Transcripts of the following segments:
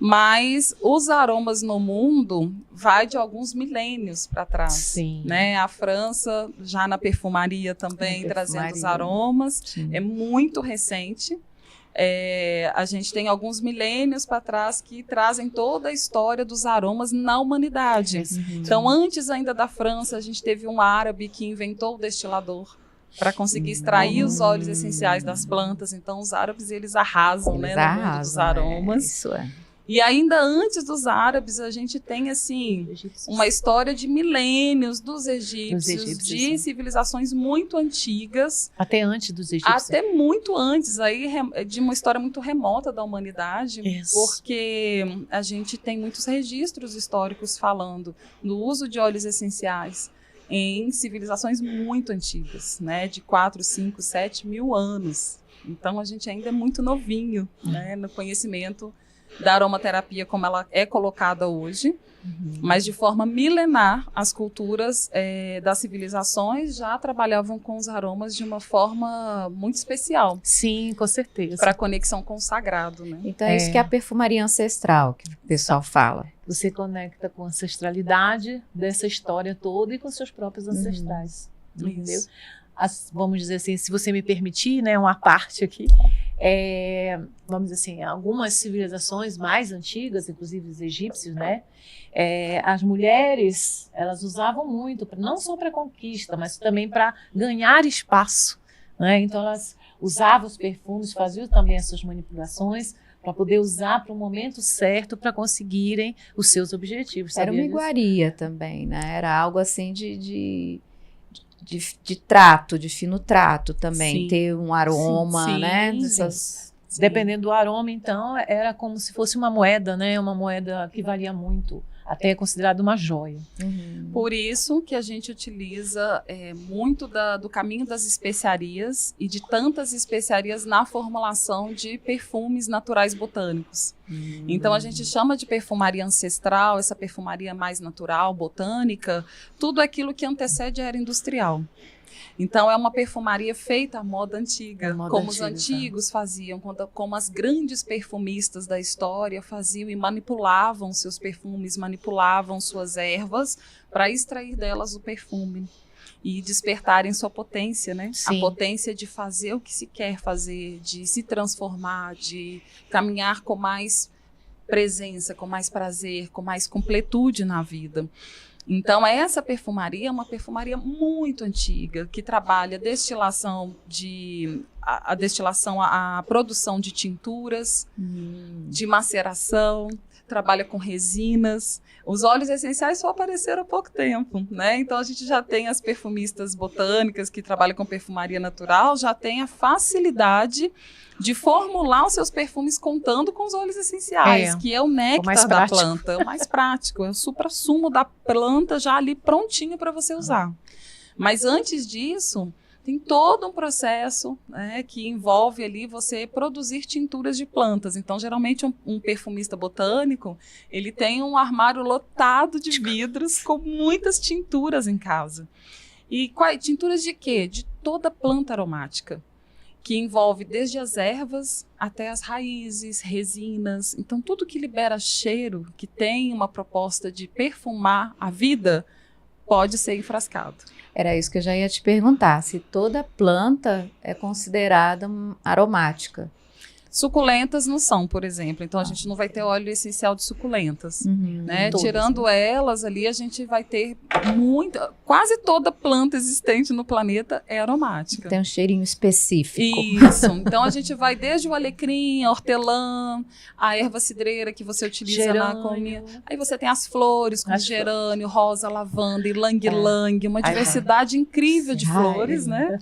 Mas os aromas no mundo vai de alguns milênios para trás. Sim. Né? A França, já na perfumaria também, trazendo os aromas. Sim. É muito recente. A gente tem alguns milênios para trás que trazem toda a história dos aromas na humanidade. Então, antes ainda da França, a gente teve um árabe que inventou o destilador para conseguir extrair os óleos essenciais das plantas. Então, os árabes, eles arrasam, né, no mundo dos aromas. Isso é. E ainda antes dos árabes, a gente tem, assim, uma história de milênios dos egípcios, de civilizações muito antigas. Até antes dos egípcios. Até muito antes, aí, de uma história muito remota da humanidade, porque a gente tem muitos registros históricos falando do uso de óleos essenciais em civilizações muito antigas, né, de 4, 5, 7 mil anos. Então, a gente ainda é muito novinho, né, no conhecimento da aromaterapia como ela é colocada hoje, mas de forma milenar, as culturas das civilizações já trabalhavam com os aromas de uma forma muito especial. Sim, com certeza. Para conexão com o sagrado, né? Então é isso que é a perfumaria ancestral, que o pessoal fala. Você conecta com a ancestralidade dessa história toda e com seus próprios ancestrais. Entendeu? Vamos dizer assim, se você me permitir, né, uma parte aqui, vamos dizer assim, algumas civilizações mais antigas, inclusive os egípcios, né, as mulheres, elas usavam muito, não só para conquista, mas também para ganhar espaço, né? Então elas usavam os perfumes, faziam também essas manipulações para poder usar para o momento certo para conseguirem os seus objetivos. Era uma iguaria também, né? Era algo assim de trato, de fino trato também, ter um aroma, né? Dependendo do aroma, então, era como se fosse uma moeda, né? Uma moeda que valia muito, até é considerada uma joia. Por isso que a gente utiliza muito do caminho das especiarias e de tantas especiarias na formulação de perfumes naturais botânicos. Então a gente chama de perfumaria ancestral, essa perfumaria mais natural, botânica, tudo aquilo que antecede a era industrial. Então é uma perfumaria feita à moda antiga, como os antigos faziam, como as grandes perfumistas da história faziam e manipulavam seus perfumes, manipulavam suas ervas para extrair delas o perfume e despertarem sua potência, né? Sim. A potência de fazer o que se quer fazer, de se transformar, de caminhar com mais presença, com mais prazer, com mais completude na vida. Então, essa perfumaria é uma perfumaria muito antiga, que trabalha a produção de tinturas, de maceração, trabalha com resinas. Os óleos essenciais só apareceram há pouco tempo, né? Então, a gente já tem as perfumistas botânicas que trabalham com perfumaria natural, já tem a facilidade de formular os seus perfumes contando com os óleos essenciais, que é o néctar da planta, o mais prático, é o suprassumo da planta já ali prontinho para você usar. Mas antes disso, tem todo um processo, né, que envolve ali você produzir tinturas de plantas. Então, geralmente, um perfumista botânico, ele tem um armário lotado de vidros com muitas tinturas em casa. E tinturas de quê? De toda planta aromática, que envolve desde as ervas até as raízes, resinas. Então, tudo que libera cheiro, que tem uma proposta de perfumar a vida, pode ser enfrascado. Era isso que eu já ia te perguntar, se toda planta é considerada aromática. Suculentas não são, por exemplo. Então, a gente não vai ter óleo essencial de suculentas. Né? Tirando elas ali, a gente vai ter quase toda planta existente no planeta é aromática. Tem um cheirinho específico. Isso. Então, a gente vai desde o alecrim, a hortelã, a erva cidreira que você utiliza na comida. Aí você tem as flores, como gerânio, rosa, lavanda, ylang-ylang, uma diversidade incrível de flores, né?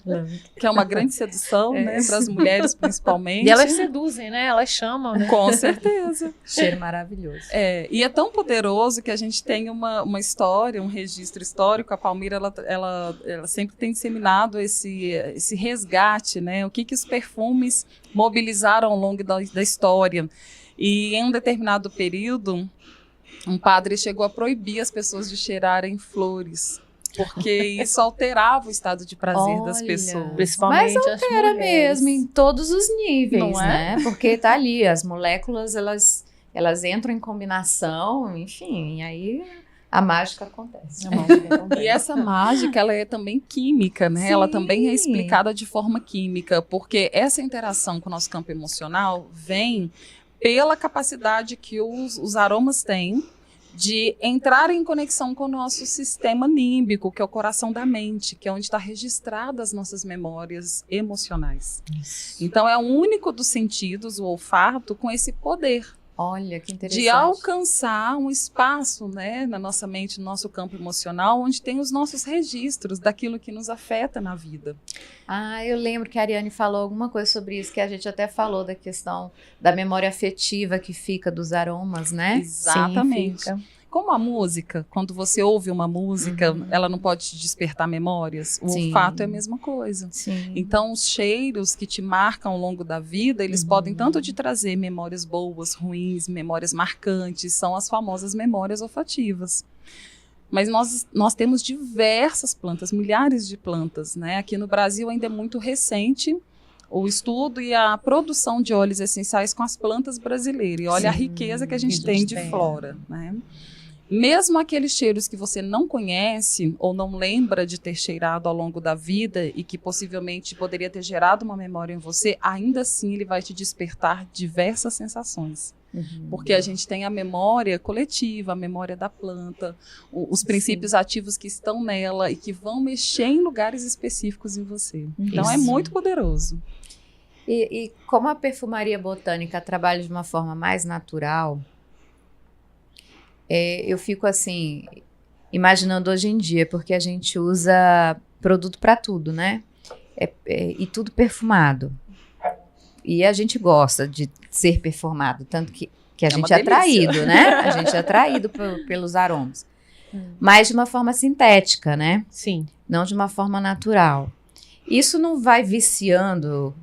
Que é uma grande sedução, né? Para as mulheres, principalmente. E elas seduzem, né? Elas chamam, né? Com certeza. Cheiro maravilhoso. E é tão poderoso que a gente tem uma história, um registro histórico. A Palmira, ela sempre tem disseminado esse resgate, né? O que os perfumes mobilizaram ao longo da história. E em um determinado período, um padre chegou a proibir as pessoas de cheirarem flores, porque isso alterava o estado de prazer das pessoas. Principalmente mas altera mesmo, em todos os níveis, né? Porque tá ali, as moléculas, elas elas entram em combinação, enfim, e aí a mágica acontece. E essa mágica, ela é também química, né? Sim. Ela também é explicada de forma química, porque essa interação com o nosso campo emocional vem pela capacidade que os aromas têm de entrar em conexão com o nosso sistema límbico, que é o coração da mente, que é onde está registradas as nossas memórias emocionais. Isso. Então, é o único dos sentidos, o olfato, com esse poder Olha, que interessante. de alcançar um espaço, né, na nossa mente, no nosso campo emocional, onde tem os nossos registros daquilo que nos afeta na vida. Ah, eu lembro que a Ariane falou alguma coisa sobre isso, que a gente até falou da questão da memória afetiva que fica dos aromas, né? Exatamente. Sim, Como a música, quando você ouve uma música, ela não pode te despertar memórias. O Sim. olfato é a mesma coisa. Sim. Então, os cheiros que te marcam ao longo da vida, eles podem tanto te trazer memórias boas, ruins, memórias marcantes, são as famosas memórias olfativas. Mas nós temos diversas plantas, milhares de plantas, né? Aqui no Brasil ainda é muito recente o estudo e a produção de óleos essenciais com as plantas brasileiras. E olha a riqueza que a gente tem de flora, né? Mesmo aqueles cheiros que você não conhece ou não lembra de ter cheirado ao longo da vida e que possivelmente poderia ter gerado uma memória em você, ainda assim ele vai te despertar diversas sensações. Porque a gente tem a memória coletiva, a memória da planta, os princípios ativos que estão nela e que vão mexer em lugares específicos em você. Então é muito poderoso. E como a perfumaria botânica trabalha de uma forma mais natural, eu fico assim, imaginando hoje em dia, porque a gente usa produto para tudo, né? E tudo perfumado. E a gente gosta de ser perfumado, tanto que a gente é atraído, né? A gente é atraído pelos aromas. Mas de uma forma sintética, né? Sim. Não de uma forma natural. Isso não vai viciando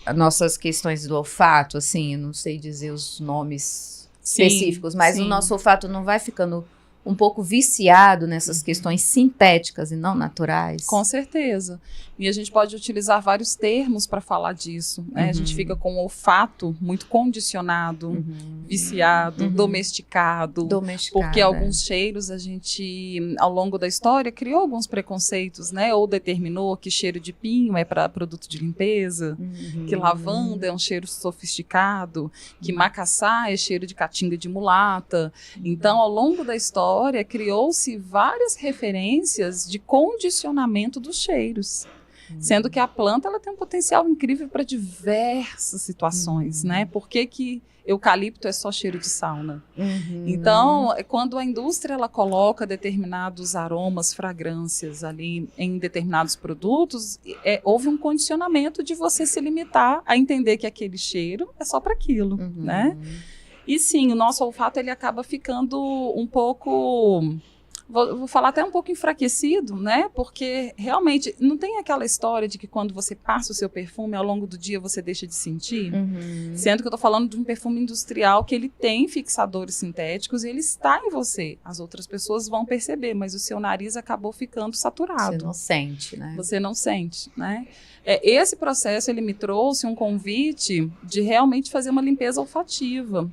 as nossas questões do olfato, assim, eu não sei dizer os nomes específicos, mas o nosso olfato não vai ficando um pouco viciado nessas questões sintéticas e não naturais? Com certeza. E a gente pode utilizar vários termos para falar disso, né? A gente fica com o olfato muito condicionado, viciado, domesticado. Porque alguns cheiros a gente, ao longo da história, criou alguns preconceitos, né? Ou determinou que cheiro de pinho é para produto de limpeza, que lavanda é um cheiro sofisticado, que macaçá é cheiro de caatinga de mulata. Então, ao longo da história, criou-se várias referências de condicionamento dos cheiros. Sendo que a planta ela tem um potencial incrível para diversas situações, né? Por que eucalipto é só cheiro de sauna? Então, quando a indústria ela coloca determinados aromas, fragrâncias ali em determinados produtos, houve um condicionamento de você se limitar a entender que aquele cheiro é só para aquilo, né? E sim, o nosso olfato ele acaba ficando um pouco... Vou falar até um pouco enfraquecido, né? Porque realmente não tem aquela história de que quando você passa o seu perfume, ao longo do dia você deixa de sentir. Sendo que eu tô falando de um perfume industrial que ele tem fixadores sintéticos e ele está em você. As outras pessoas vão perceber, mas o seu nariz acabou ficando saturado. Você não sente, né? Você não sente, né? Esse processo, ele me trouxe um convite de realmente fazer uma limpeza olfativa.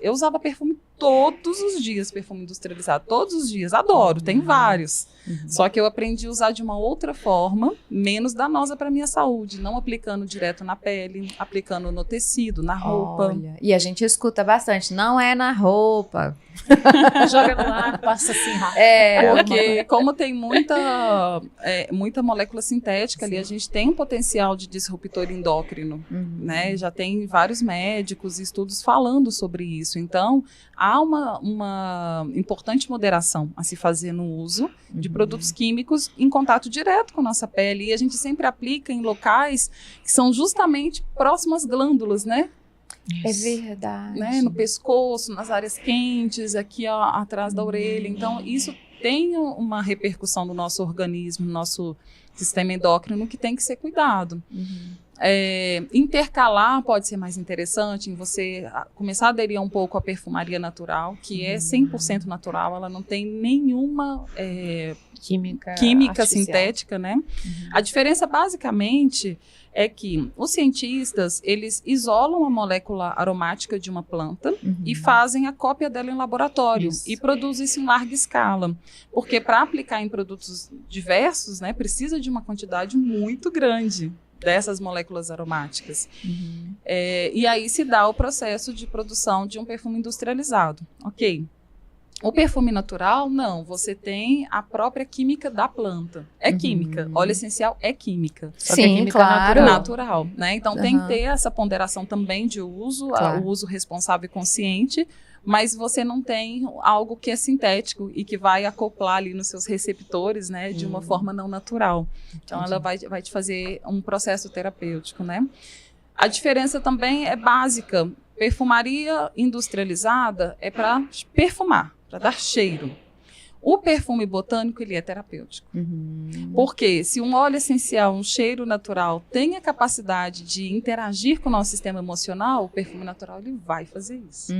Eu usava perfume todos os dias, perfume industrializado, todos os dias, adoro, tem vários. Só que eu aprendi a usar de uma outra forma, menos danosa para minha saúde, não aplicando direto na pele, aplicando no tecido, na roupa. Olha, e a gente escuta bastante, não é na roupa. Joga no ar, passa assim rápido. Porque como tem muita molécula sintética ali, a gente tem um potencial de disruptor endócrino, né? Já tem vários médicos e estudos falando sobre isso. Então, há uma importante moderação a se fazer no uso de produtos químicos em contato direto com a nossa pele. E a gente sempre aplica em locais que são justamente próximos às glândulas, né? É verdade. Né? No pescoço, nas áreas quentes, aqui ó, atrás da orelha. Então, isso tem uma repercussão no nosso organismo, no nosso sistema endócrino, que tem que ser cuidado. Intercalar pode ser mais interessante em você começar a aderir um pouco à perfumaria natural, que é 100% natural, ela não tem nenhuma química sintética, né? A diferença basicamente é que os cientistas, eles isolam a molécula aromática de uma planta e fazem a cópia dela em laboratório e produzem isso em larga escala. Porque para aplicar em produtos diversos, né, precisa de uma quantidade muito grande dessas moléculas aromáticas. E aí se dá o processo de produção de um perfume industrializado. Ok. O perfume natural, não. Você tem a própria química da planta. É química. Óleo essencial é química. Sim, química claro. Natural, né? Então tem que ter essa ponderação também de uso, o uso responsável e consciente, mas você não tem algo que é sintético e que vai acoplar ali nos seus receptores, né, de uma forma não natural. Então ela vai te fazer um processo terapêutico, né? A diferença também é básica. Perfumaria industrializada é para perfumar, para dar cheiro. O perfume botânico, ele é terapêutico. Porque se um óleo essencial, um cheiro natural, tem a capacidade de interagir com o nosso sistema emocional, o perfume natural ele vai fazer isso.